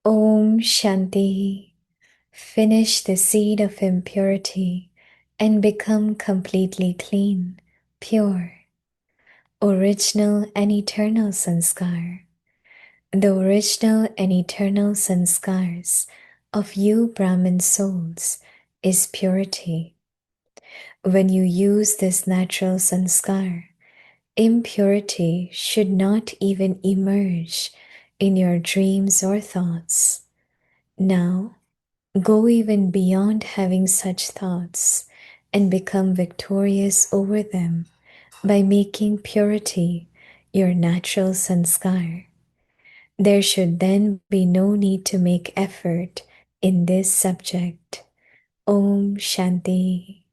Om Shanti. Finish the seed of impurity and become completely clean, pure, original and eternal sanskar. The original and eternal sanskars of you Brahmin souls is purity. When you use this natural sanskar, impurity should not even emerge in your dreams or thoughts. Now, go even beyond having such thoughts and become victorious over them by making purity your natural sanskar. There should then be no need to make effort in this subject. Om Shanti.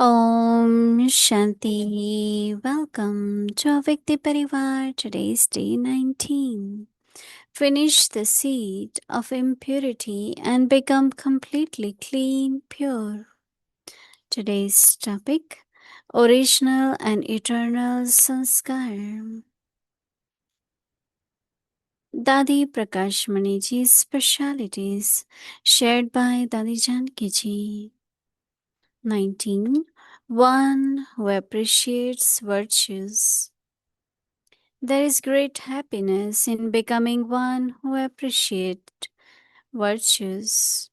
Om Shanti. Welcome to Avikti Parivar. Today's day 19. Finish the seed of impurity and become completely clean, pure. Today's topic Original and Eternal Sanskar. Dadi Prakash Mani Ji's specialities shared by Dadi Janki Ji. 19. One who appreciates virtues. There is great happiness in becoming one who appreciates virtues.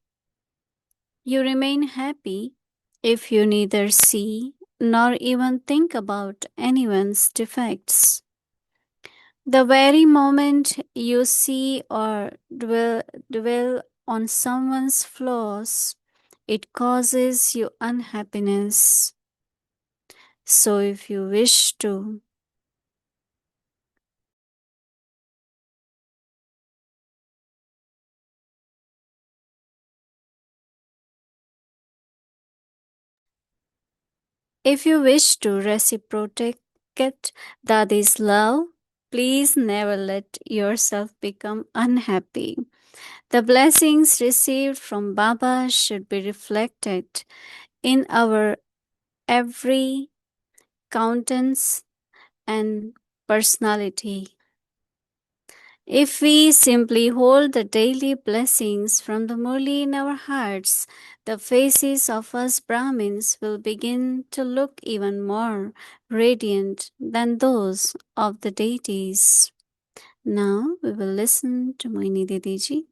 You remain happy if you neither see nor even think about anyone's defects. The very moment you see or dwell on someone's flaws, it causes you unhappiness. So if you wish to reciprocate Dadi's love, please never let yourself become unhappy. The blessings received from Baba should be reflected in our every countenance and personality. If we simply hold the daily blessings from the Murli in our hearts, the faces of us Brahmins will begin to look even more radiant than those of the deities. Now we will listen to Mohini Didi ji.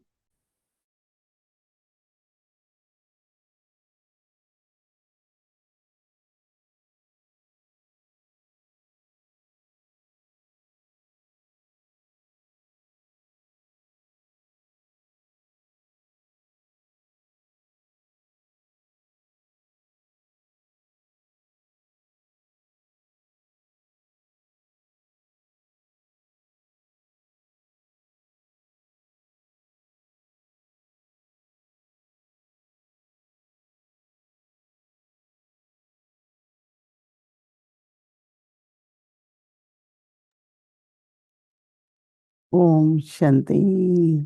Om Shanti.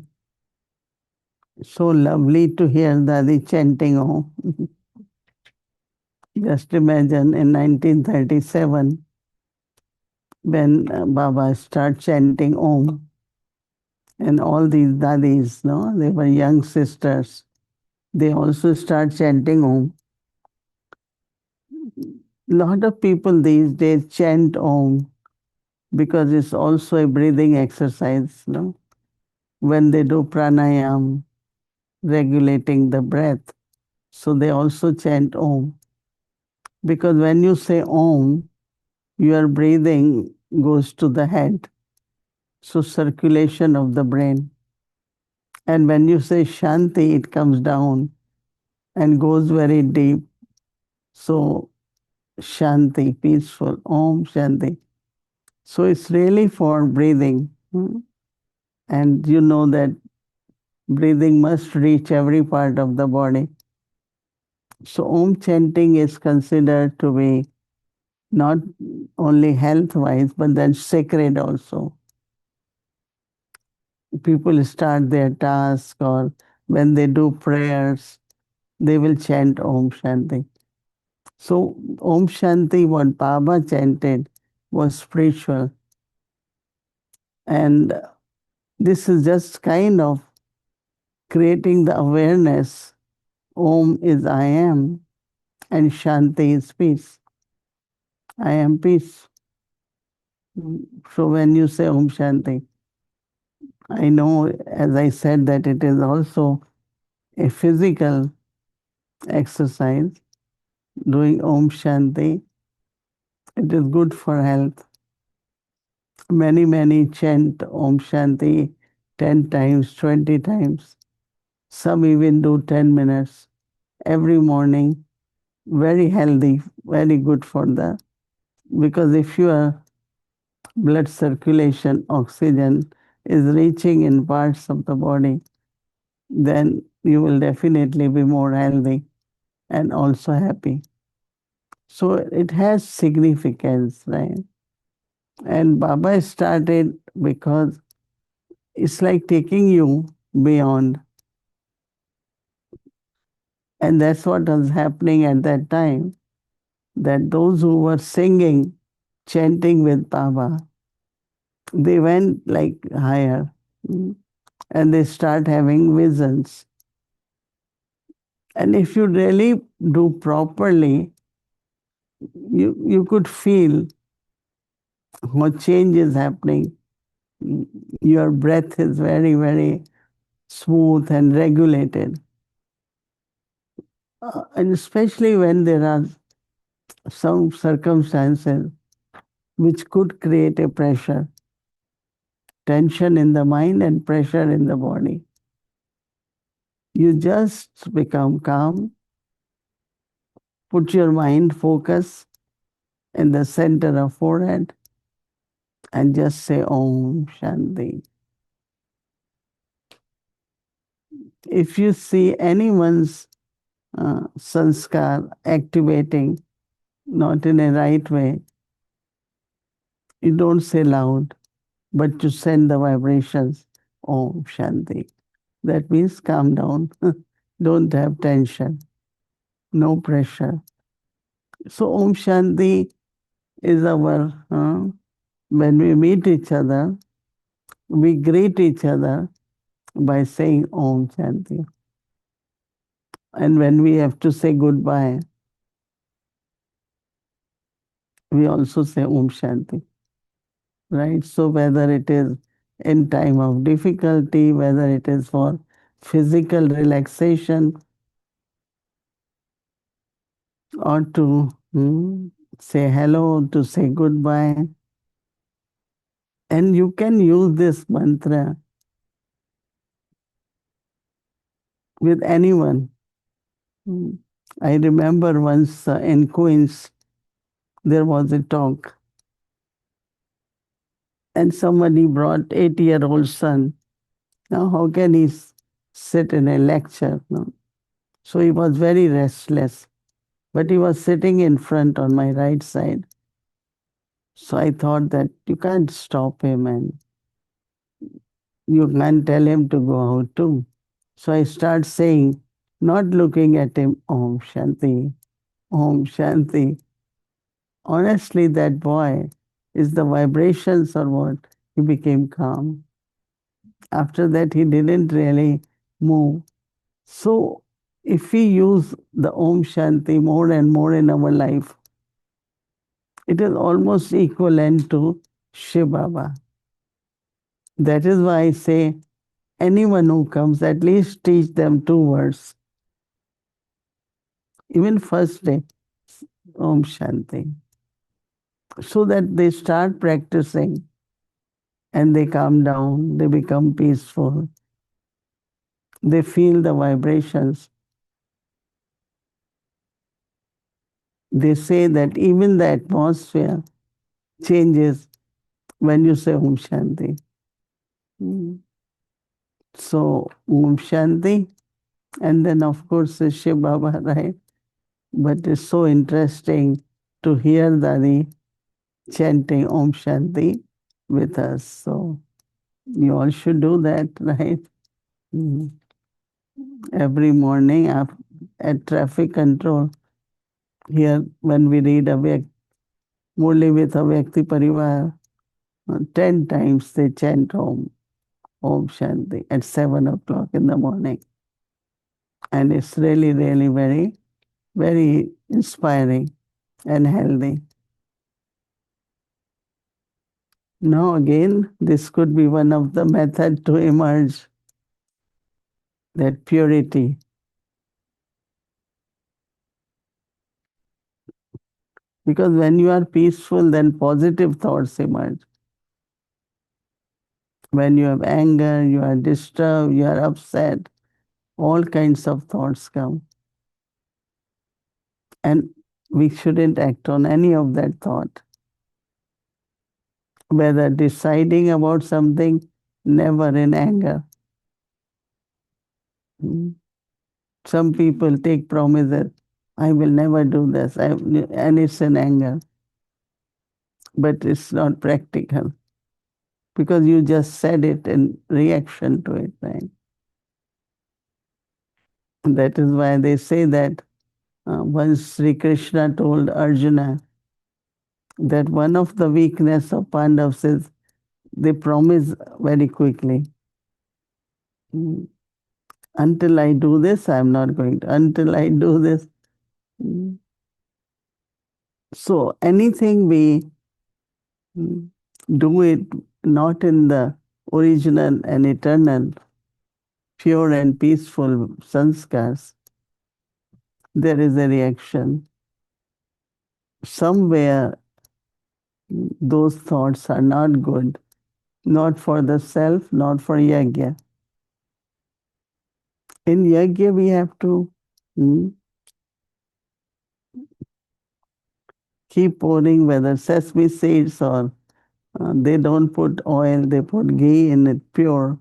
So lovely to hear Dadi chanting Om. Just imagine in 1937, when Baba started chanting Om, and all these Dadis, no, they were young sisters. They also start chanting Om. Lot of people these days chant Om because it's also a breathing exercise, no? When they do pranayam, regulating the breath, so they also chant Om. Because when you say Om, your breathing goes to the head, so circulation of the brain. And when you say Shanti, it comes down and goes very deep. So Shanti, peaceful, Om Shanti. So it's really for breathing. And you know that breathing must reach every part of the body. So Om chanting is considered to be not only health wise, but then sacred also. people start their task or when they do prayers, they will chant Om Shanti. So Om Shanti, what Baba chanted, was spiritual. And this is just kind of creating the awareness. Om is I am, and Shanti is peace. I am peace. So when you say Om Shanti, I know, as I said, that it is also a physical exercise. Doing Om Shanti, it is good for health. Many chant Om Shanti 10 times, 20 times. Some even do 10 minutes every morning. Very healthy, very good for the, because if your blood circulation, oxygen is reaching in parts of the body, then you will definitely be more healthy and also happy. So it has significance, right? And Baba started because it's like taking you beyond. And that's what was happening at that time, that those who were singing, chanting with Baba, they went like higher, and they start having visions. And if you really do properly, you could feel what change is happening. Your breath is very smooth and regulated. And especially when there are some circumstances which could create a pressure, tension in the mind and pressure in the body. You just become calm, put your mind focus in the center of forehead and just say Om Shanti. If you see anyone's sanskar activating not in a right way, you don't say loud, but you send the vibrations Om Shanti. That means calm down. Don't have tension, no pressure. So Om Shanti is our, when we meet each other, we greet each other by saying Om Shanti. And when we have to say goodbye, we also say Om Shanti, right? So whether it is in time of difficulty, whether it is for physical relaxation, or to say hello, to say goodbye. And you can use this mantra with anyone. I remember once in Queens, there was a talk, and somebody brought 8-year-old son. Now, how can he sit in a lecture? No? So he was very restless, but he was sitting in front on my right side. So I thought that you can't stop him and you can't tell him to go out too. So I start saying, not looking at him, Om Shanti, Om Shanti. Honestly, that boy, is the vibrations or what? He became calm. After that, he didn't really move. So if we use the Om Shanti more and more in our life, it is almost equivalent to Shiv Baba. That is why I say, anyone who comes, at least teach them 2 words. Even first day, Om Shanti. So that they start practicing and they calm down, they become peaceful, they feel the vibrations. They say that even the atmosphere changes when you say Om Shanti. So, Om Shanti, and then of course Shiv Baba, right? But it's so interesting to hear Dadi chanting Om Shanti with us. So, You all should do that, right? Mhm. Every morning at traffic control, here when we read Murli with Avyakti Parivar, 10 times they chant Om Shanti at 7 o'clock in the morning. And it's really, really very, very inspiring and healthy. Now again, this could be one of the methods to emerge that purity. Because when you are peaceful, then positive thoughts emerge. When you have anger, you are disturbed, you are upset, all kinds of thoughts come. And we shouldn't act on any of that thought. Whether deciding about something, never in anger. Mm. Some people take promises, I will never do this, and it's in anger. But it's not practical because you just said it in reaction to it, right? That is why they say that once Sri Krishna told Arjuna that one of the weakness of Pandavas is they promise very quickly. Mm. Until I do this, I'm not going to. Until I do this. Mm. So anything we do it not in the original and eternal, pure and peaceful sanskars, there is a reaction. Somewhere those thoughts are not good, not for the self, not for yajna. In yajna, we have to keep pouring, whether sesame seeds or they don't put oil, they put ghee in it pure.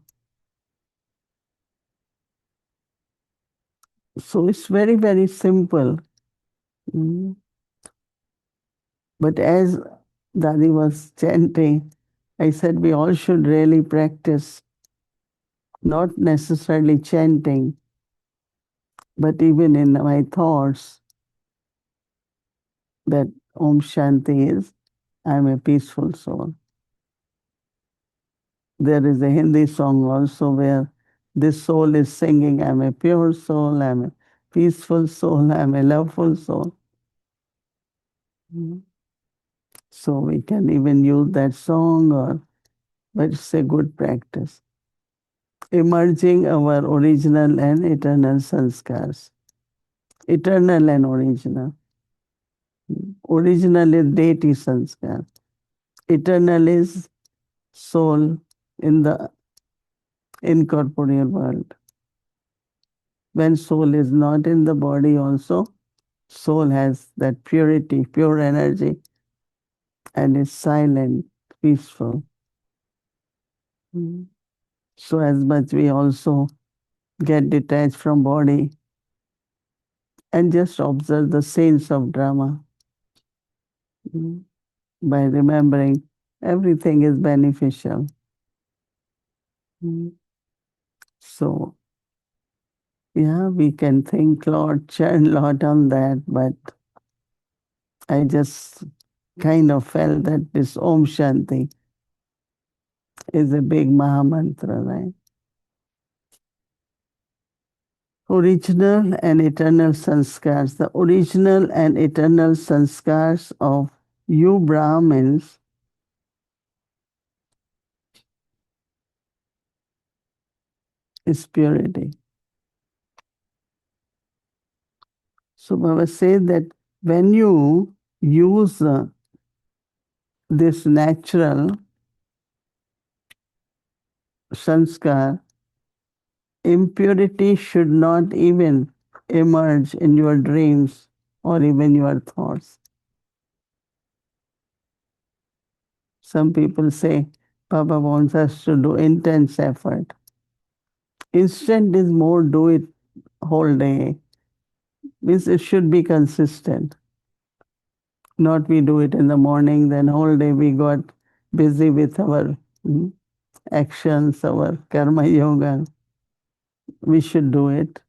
So it's very, very simple. Mm. But as Dadi was chanting, I said we all should really practice, not necessarily chanting, but even in my thoughts, that Om Shanti is, I'm a peaceful soul. There is a Hindi song also where this soul is singing, I'm a pure soul, I'm a peaceful soul, I'm a loveful soul. Mm. So we can even use that song, but it's a good practice. Emerging our original and eternal sanskars. Eternal and original. Original is deity sanskar. Eternal is soul in the incorporeal world. When soul is not in the body also, soul has that purity, pure energy, and is silent, peaceful. So as much we also get detached from body and just observe the scenes of drama by remembering everything is beneficial. So yeah, we can think lot, chant lot on that, but I just kind of felt that this Om Shanti is a big Mahamantra, right? Original and eternal sanskars. The original and eternal sanskars of you Brahmins is purity. So Baba said that when you use this natural sanskar, impurity should not even emerge in your dreams or even your thoughts. Some people say, Baba wants us to do intense effort. Instant is more do it whole day. Means it should be consistent. Not we do it in the morning, then whole day we got busy with our actions, our karma yoga, we should do it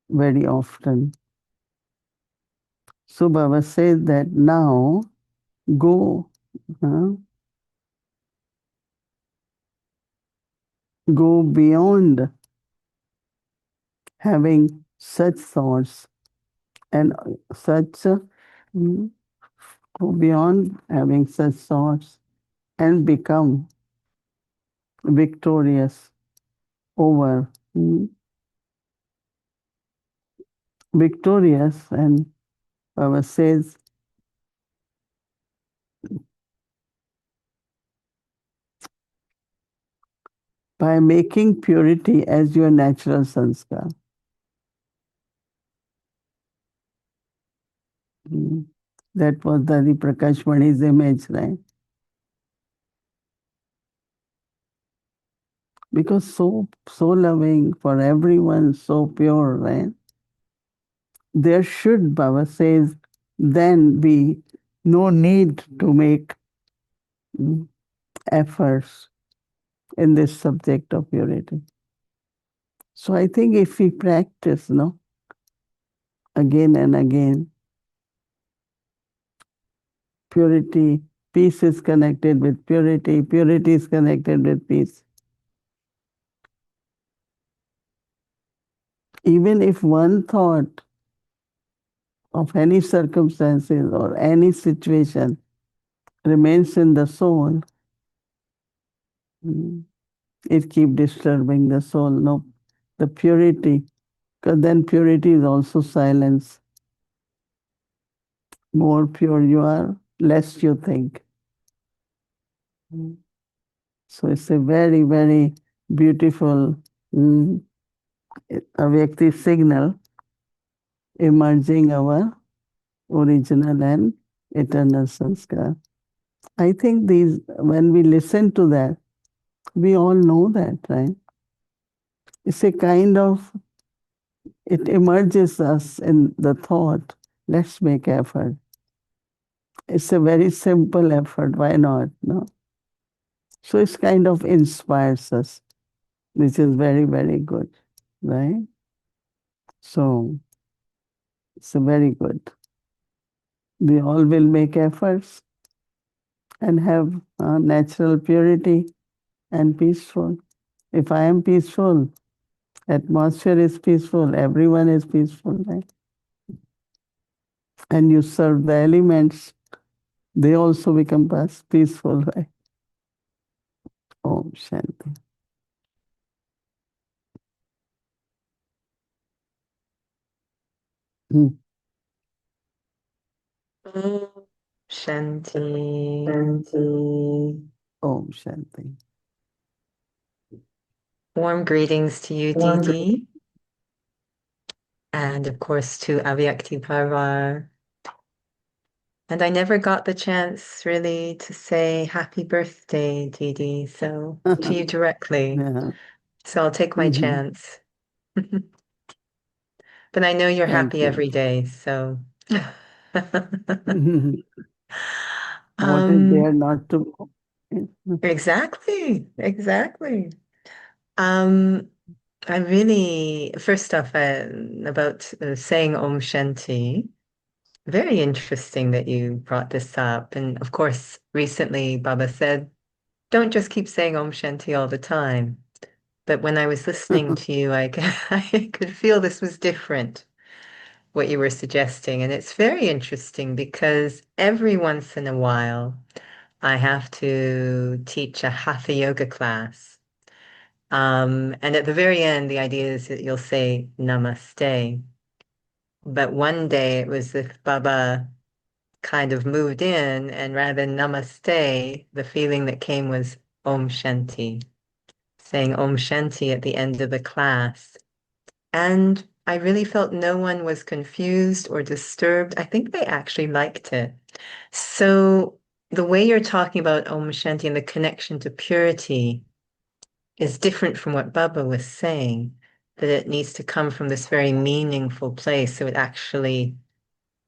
very often. So Baba says that now go, uh, go beyond having such thoughts and such, go beyond having such thoughts and become victorious over, victorious. And Baba says, by making purity as your natural sanskar. That was the Prakash Mani's image, right? Because so loving for everyone, so pure, right? There should, Baba says, then be no need to make efforts in this subject of purity. So I think if we practice, no, again and again, purity, peace is connected with purity, purity is connected with peace. Even if one thought of any circumstances or any situation remains in the soul, it keeps disturbing the soul. No, the purity, because then purity is also silence. More pure you are, less you think. So it's a very, very beautiful Avyakti signal emerging our original and eternal sanskar. I think these, when we listen to that, we all know that, right? It's a kind of, it emerges us in the thought, let's make effort. It's a very simple effort, why not? No? So it's kind of inspires us, which is very, very good, right? So it's a very good. We all will make efforts and have natural purity and peaceful. If I am peaceful, atmosphere is peaceful, everyone is peaceful, right? And you serve the elements, they also become peaceful, right? Om Shanti. Om Shanti. Shanti. Om Shanti. Warm greetings to you, Didi. And of course to Avyakti Parvar. And I never got the chance really to say happy birthday, Didi. So to you directly. Yeah. So I'll take my chance. But I know you're Thank happy you. every day, so. What is there not to? Exactly, exactly. I really, first off, about saying Om Shanti, very interesting that you brought this up. And of course, recently Baba said, don't just keep saying Om Shanti all the time. But when I was listening to you, I could feel this was different, what you were suggesting. And it's very interesting because every once in a while, I have to teach a hatha yoga class. And at the very end, the idea is that you'll say namaste. But one day it was as if Baba kind of moved in, and rather than namaste, the feeling that came was Om Shanti, saying Om Shanti at the end of the class. And I really felt no one was confused or disturbed. I think they actually liked it. So the way you're talking about Om Shanti and the connection to purity is different from what Baba was saying, that it needs to come from this very meaningful place. So it actually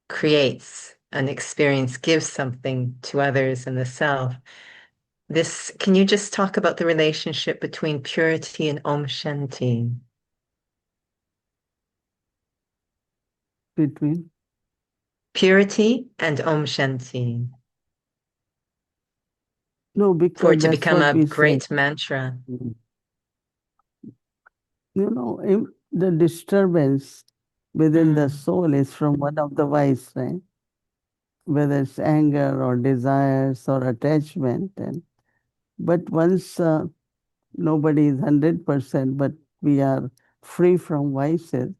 creates an experience, gives something to others and the self. can you just talk about the relationship between purity and Om Shanti? Between? Purity and Om Shanti. No, For because it to that's become what a we say. great mantra. The disturbance within the Mm, soul is from one of the vice, right? Whether it's anger or desires or attachment. But once nobody is 100%, but we are free from vices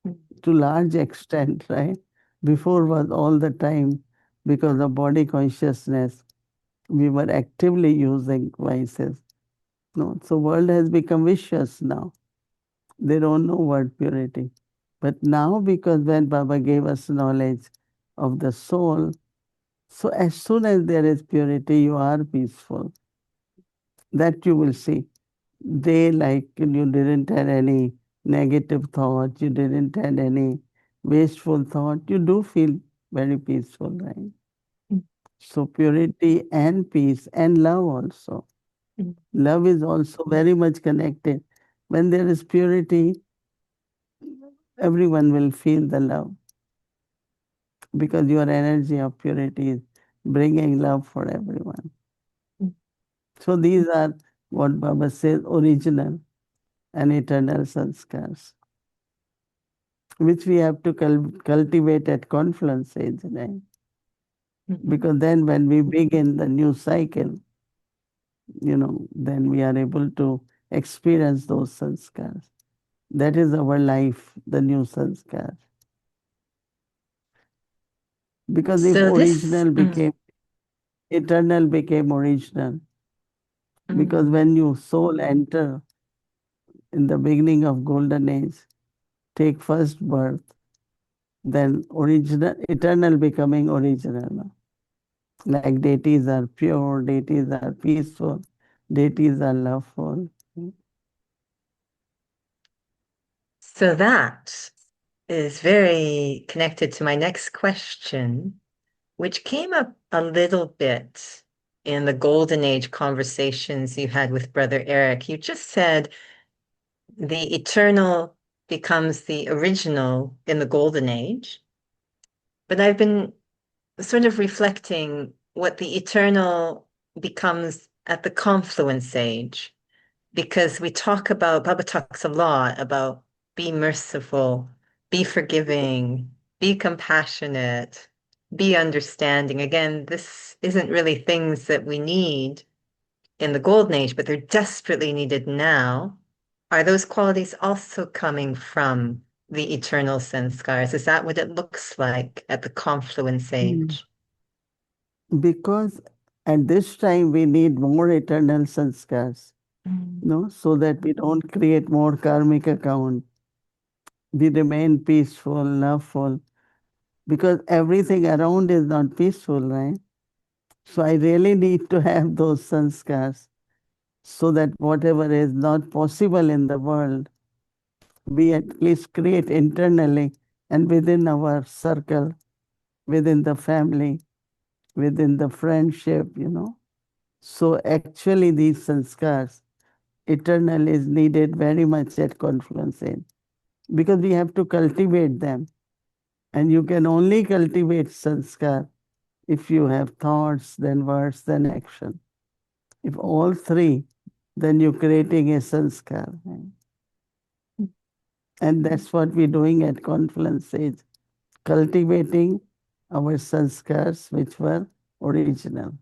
mm, to large extent, right? Before was all the time because of body consciousness, we were actively using vices. No, so world has become vicious now. They don't know word purity. But now, because when Baba gave us knowledge of the soul, so as soon as there is purity, you are peaceful. That you will see. They like you didn't have any negative thought, you didn't have any wasteful thought. You do feel very peaceful, right? mm, So purity and peace and love also. mm. Love is also very much connected. When there is purity, everyone will feel the love because your energy of purity is bringing love for everyone. Mm. So these are what Baba says original and eternal sanskars, which we have to cultivate at confluence age, right? Mhm. Because then when we begin the new cycle, then we are able to experience those sanskars. That is our life, the new sanskar. Because if So this, original became eternal became original, because mm. when you soul enter in the beginning of golden age, take first birth, then original eternal becoming original. Like deities are pure, deities are peaceful, deities are loveful. So that is very connected to my next question, which came up a little bit in the golden age conversations you had with Brother Eric. You just said the eternal becomes the original in the golden age. But I've been sort of reflecting what the eternal becomes at the confluence age, because Baba talks a lot about be merciful, be forgiving, be compassionate, be understanding. Again, this isn't really things that we need in the golden age, but they're desperately needed now. Are those qualities also coming from the eternal sanskars? Is that what it looks like at the confluence Mm. age? Because at this time we need more eternal sanskars, Mm, no, so that we don't create more karmic account. We remain peaceful, loveful, because everything around is not peaceful, right? So I really need to have those sanskars so that whatever is not possible in the world, we at least create internally and within our circle, within the family, within the friendship. So actually these sanskars, eternal is needed very much at confluence age because we have to cultivate them. And you can only cultivate sanskar if you have thoughts, then words, then action. If all three, then you're creating a sanskar. Right? And that's what we're doing at confluence age, cultivating our sanskars which were original.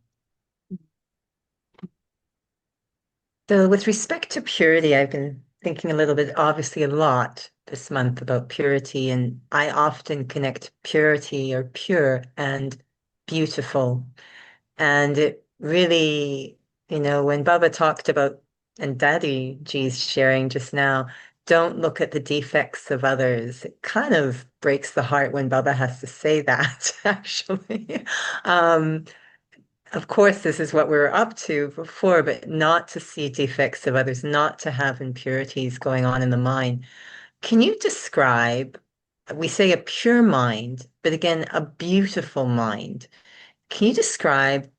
So, with respect to purity, I've been thinking a little bit, obviously, a lot this month about purity, and I often connect purity or pure and beautiful. And it really, when Baba talked about, and Daddy G's sharing just now, don't look at the defects of others. It kind of breaks the heart when Baba has to say that, actually. Um, of course, this is what we were up to before, but not to see defects of others, not to have impurities going on in the mind. Can you describe, we say a pure mind, but again, a beautiful mind. Can you describe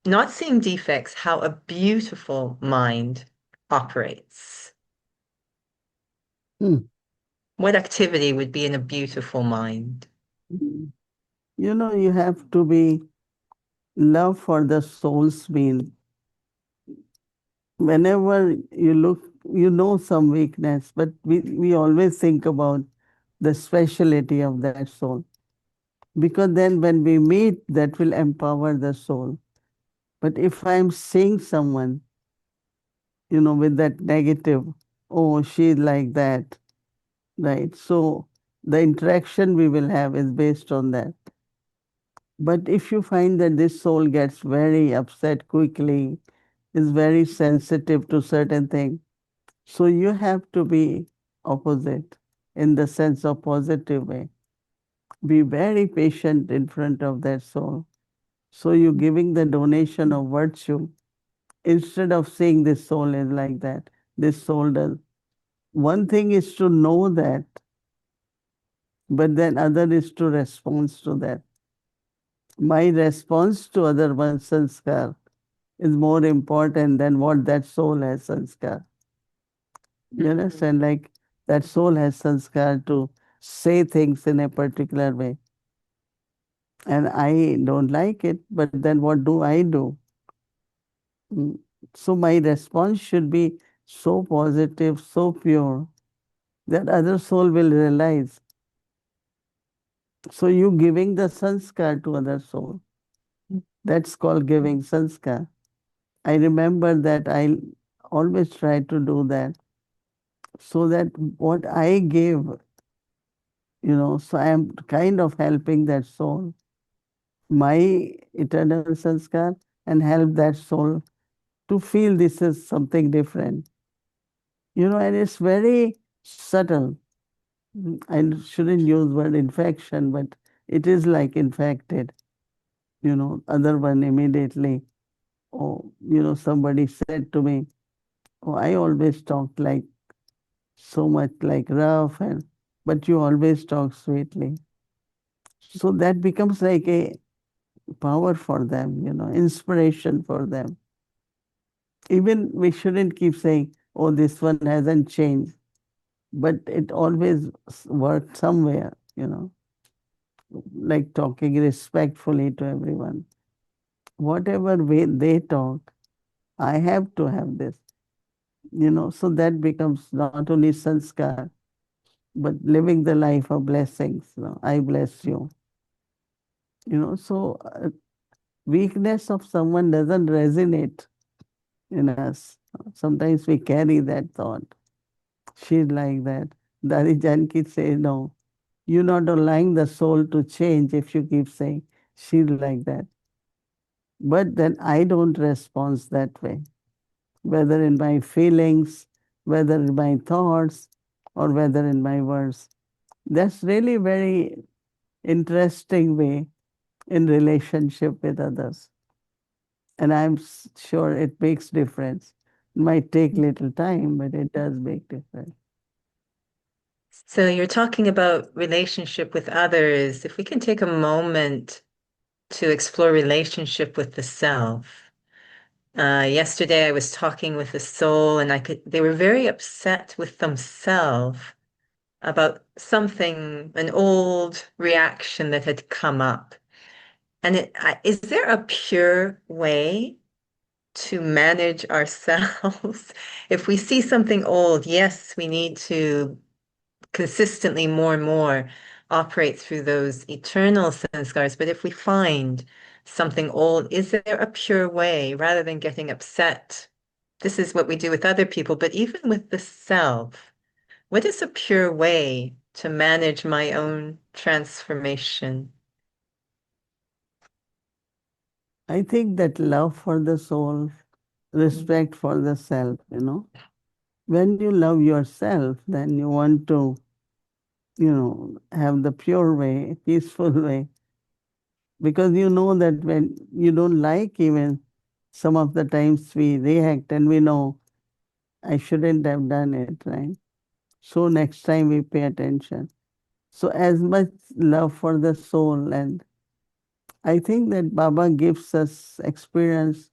not seeing defects, how a beautiful mind operates. Hmm. What activity would be in a beautiful mind? You you have to be love for the soul's meal. Whenever you look, some weakness, but we always think about the speciality of that soul. Because then when we meet, that will empower the soul. But if I'm seeing someone, with that negative, oh, she's like that, right? So the interaction we will have is based on that. But if you find that this soul gets very upset quickly, is very sensitive to certain things, so you have to be opposite in the sense of positive way. Be very patient in front of that soul. So you're giving the donation of virtue instead of saying this soul is like that, this soul does. One thing is to know that, but then other is to respond to that. My response to other one's sanskar is more important than what that soul has sanskar. You understand? Like that soul has sanskar to say things in a particular way. And I don't like it, but then what do I do? Mm. So my response should be so positive, so pure that other soul will realize. So you giving the sanskar to other soul. That's called giving sanskar. I remember that I always try to do that so that what I give, so I am kind of helping that soul, my eternal sanskar, and help that soul to feel this is something different. And it's very subtle. I shouldn't use word infection, but it is like infected. Other one immediately, oh, somebody said to me, oh, I always talk like so much like rough, but you always talk sweetly. So that becomes like a power for them, inspiration for them. Even we shouldn't keep saying, oh, this one hasn't changed, but it always worked somewhere, like talking respectfully to everyone. Whatever way they talk, I have to have this, so that becomes not only sanskar, but living the life of blessings. I bless you. So weakness of someone doesn't resonate in us. Sometimes we carry that thought. She's like that. Dari Janki says, no, you're not allowing the soul to change if you keep saying she's like that. But then I don't respond that way, whether in my feelings, whether in my thoughts, or whether in my words. That's really very interesting way in relationship with others. And I'm sure it makes difference. It might take little time, but it does make difference. So you're talking about relationship with others. If we can take a moment to explore relationship with the self. Yesterday I was talking with a soul and they were very upset with themselves about something, an old reaction that had come up. And is there a pure way to manage ourselves? If we see something old, yes, we need to consistently more and more operate through those eternal sanskars. But if we find something old, is there a pure way rather than getting upset? This is what we do with other people, but even with the self, what is a pure way to manage my own transformation? I think that love for the soul, respect for the self. When you love yourself, then you want to, have the pure way, peaceful way, because you know that when you don't like, even some of the times we react and we know I shouldn't have done it, right? So next time we pay attention. So as much love for the soul and I think that Baba gives us experience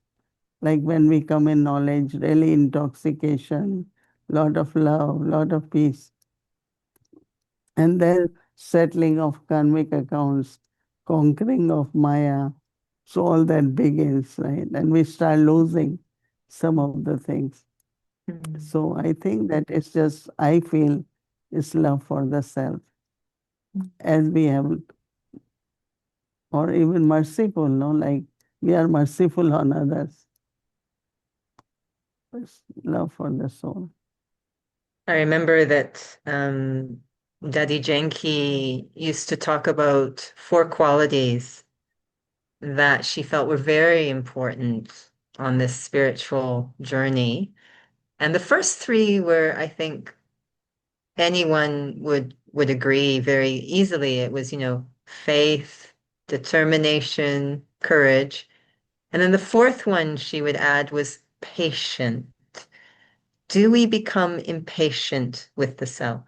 like when we come in knowledge, really intoxication, lot of love, lot of peace. And then settling of karmic accounts, conquering of Maya. So all that begins, right? And we start losing some of the things. Mm. So I think that it's just, I feel it's love for the self as we have, or even merciful, no? Like we are merciful on others. It's love for the soul. I remember that Daddy Genki used to talk about four qualities that she felt were very important on this spiritual journey. And the first three were, I think, anyone would agree very easily. It was, faith, determination, courage. And then the fourth one she would add was patient. Do we become impatient with the self?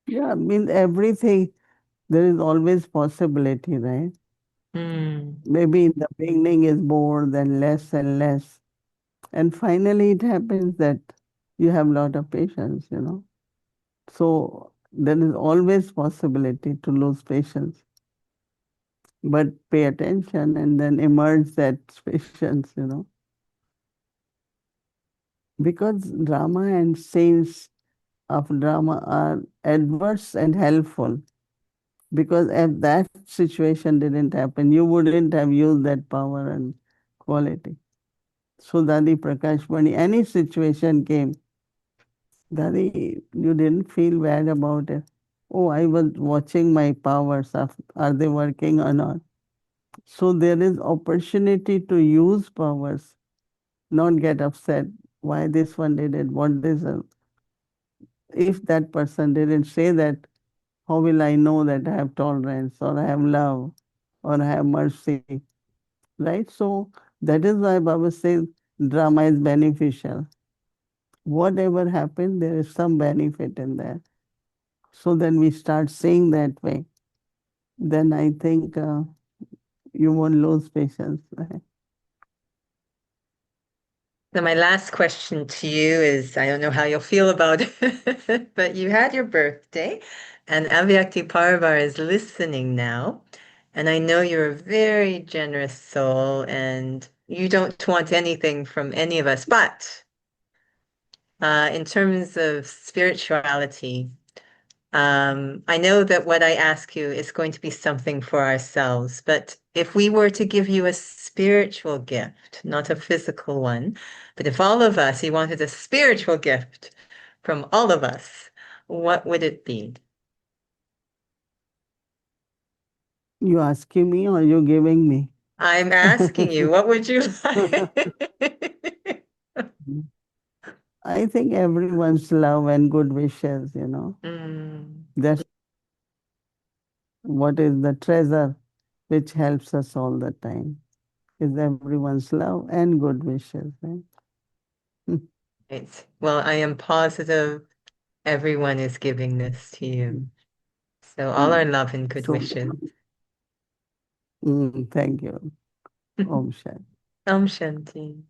Yeah, I mean everything, there is always possibility, right? Mm. Maybe in the beginning is more, then less and less. And finally it happens that you have a lot of patience. So there is always possibility to lose patience. But pay attention and then emerge that patience. Because drama and scenes of drama are adverse and helpful. Because if that situation didn't happen, you wouldn't have used that power and quality. So Dadi Prakash Mani, any situation came, Dadi, you didn't feel bad about it. Oh, I was watching my powers. Are they working or not? So there is opportunity to use powers, not get upset. Why this one did it? What this? If that person didn't say that, how will I know that I have tolerance or I have love or I have mercy? Right? So that is why Baba says drama is beneficial. Whatever happened, there is some benefit in that. So then we start saying that way. Then I think you won't lose patience. Right? So my last question to you is, I don't know how you'll feel about it, but you had your birthday, and Avyakti Parvar is listening now. And I know you're a very generous soul and you don't want anything from any of us. But in terms of spirituality, I know that what I ask you is going to be something for ourselves, but if we were to give you a spiritual gift, not a physical one, but if all of us, you wanted a spiritual gift from all of us, what would it be? You asking me or you giving me? I'm asking you, what would you like? I think everyone's love and good wishes. Mm, That's what is the treasure which helps us all the time. Is everyone's love and good wishes. Right? right. Well, I am positive everyone is giving this to you. So all our Mm. love and good So, wishes. thank you. Om Shanti. Om Shanti.